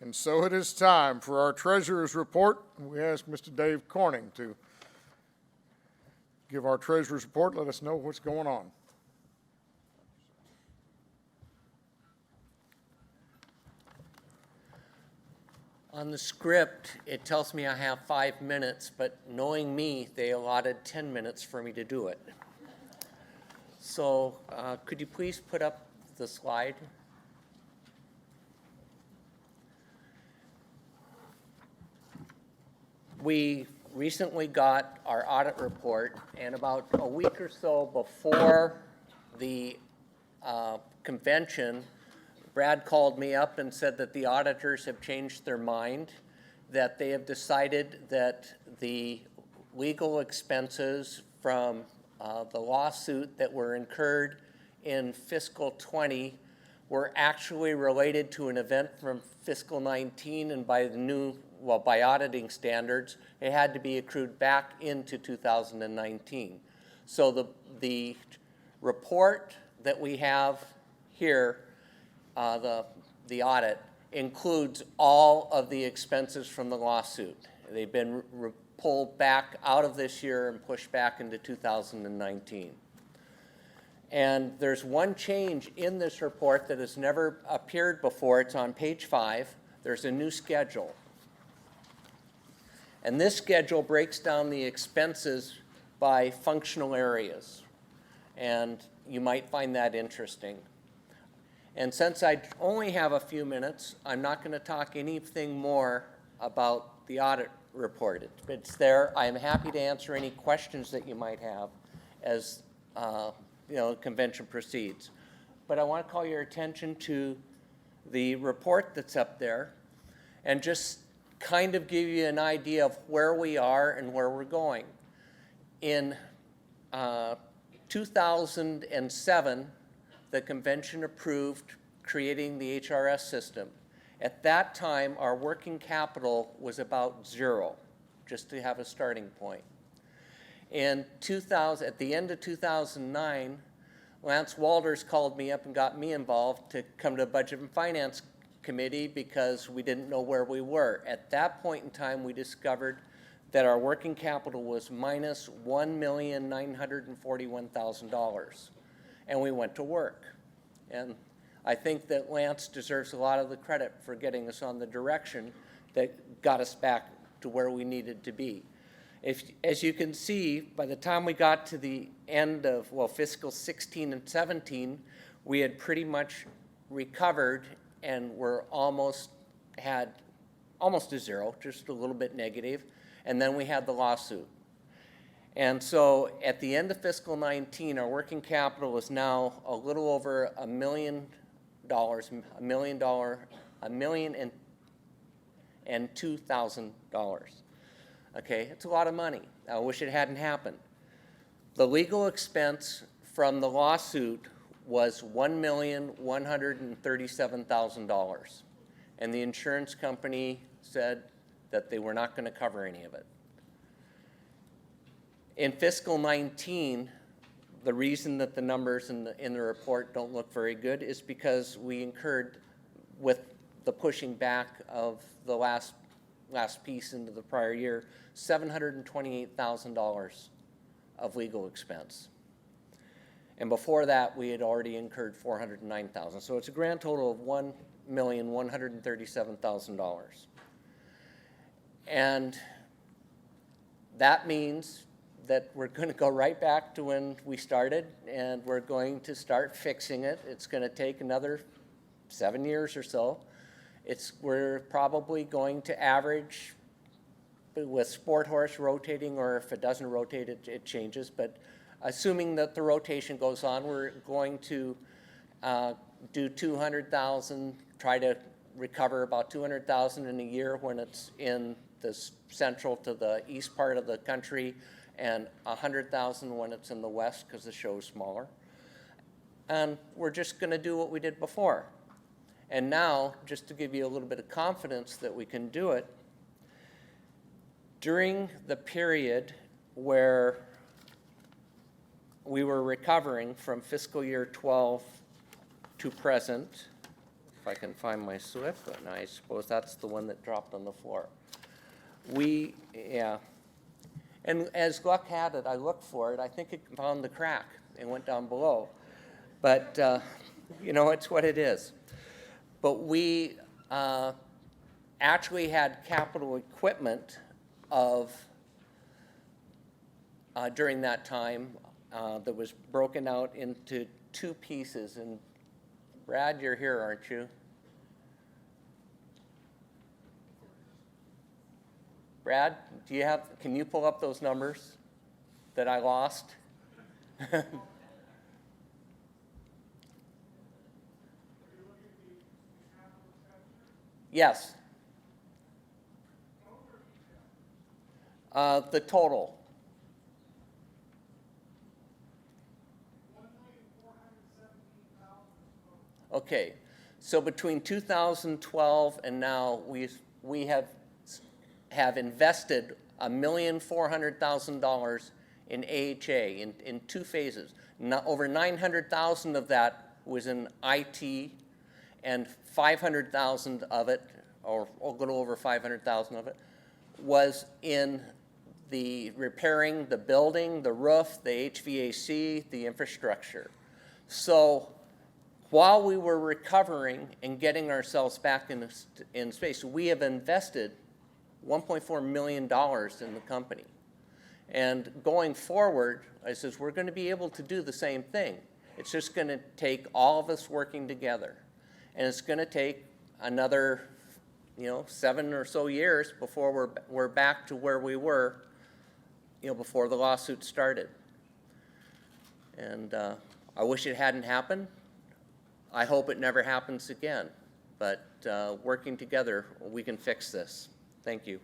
And so it is time for our treasurer's report. We ask Mr. Dave Corning to give our treasurer's report, let us know what's going on. On the script, it tells me I have 5 minutes, but knowing me, they allotted 10 minutes for me to do it. So could you please put up the slide? We recently got our audit report, and about a week or so before the convention, Brad called me up and said that the auditors have changed their mind, that they have decided that the legal expenses from the lawsuit that were incurred in fiscal 20 were actually related to an event from fiscal 19, and by auditing standards, it had to be accrued back into 2019. So the report that we have here, the audit, includes all of the expenses from the lawsuit. They've been pulled back out of this year and pushed back into 2019. And there's one change in this report that has never appeared before. It's on page 5. There's a new schedule. And this schedule breaks down the expenses by functional areas. And you might find that interesting. And since I only have a few minutes, I'm not going to talk anything more about the audit report. It's there. I'm happy to answer any questions that you might have as the convention proceeds. But I want to call your attention to the report that's up there and just kind of give you an idea of where we are and where we're going. In 2007, the convention approved creating the HRS system. At that time, our working capital was about 0, just to have a starting point. In 2000, at the end of 2009, Lance Walters called me up and got me involved to come to the Budget and Finance Committee because we didn't know where we were. At that point in time, we discovered that our working capital was minus $1,941,000. And we went to work. And I think that Lance deserves a lot of the credit for getting us on the direction that got us back to where we needed to be. As you can see, by the time we got to the end of, fiscal 16 and 17, we had pretty much recovered and were almost to 0, just a little bit negative. And then we had the lawsuit. And so at the end of fiscal 19, our working capital is now a little over $1 million, $1,002,000. Okay, it's a lot of money. I wish it hadn't happened. The legal expense from the lawsuit was $1,137,000. And the insurance company said that they were not going to cover any of it. In fiscal 19, the reason that the numbers in the report don't look very good is because we incurred, with the pushing back of the last piece into the prior year, $728,000 of legal expense. And before that, we had already incurred $409,000. So it's a grand total of $1,137,000. And that means that we're going to go right back to when we started, and we're going to start fixing it. It's going to take another 7 years or so. We're probably going to average, with Sport Horse rotating, or if it doesn't rotate, it changes. But assuming that the rotation goes on, we're going to do 200,000, try to recover about 200,000 in a year when it's in the central to the east part of the country, and 100,000 when it's in the west because the show is smaller. And we're just going to do what we did before. And now, just to give you a little bit of confidence that we can do it, during the period where we were recovering from fiscal year 12 to present, if I can find my SWIFT one, I suppose that's the one that dropped on the floor. Yeah. And as luck had it, I looked for it, I think it found the crack and went down below. But, it's what it is. But we actually had capital equipment during that time that was broken out into two pieces. And Brad, you're here, aren't you? Brad, can you pull up those numbers that I lost? Yes. The total. Okay, so between 2012 and now, we have invested $1,400,000 in AHA in two phases. Over 900,000 of that was in IT, and 500,000 of it, or a little over 500,000 of it, was in the repairing the building, the roof, the HVAC, the infrastructure. So while we were recovering and getting ourselves back in space, we have invested $1.4 million in the company. And going forward, I says, we're going to be able to do the same thing. It's just going to take all of us working together. And it's going to take another, 7 or so years before we're back to where we were, before the lawsuit started. And I wish it hadn't happened. I hope it never happens again. But working together, we can fix this. Thank you.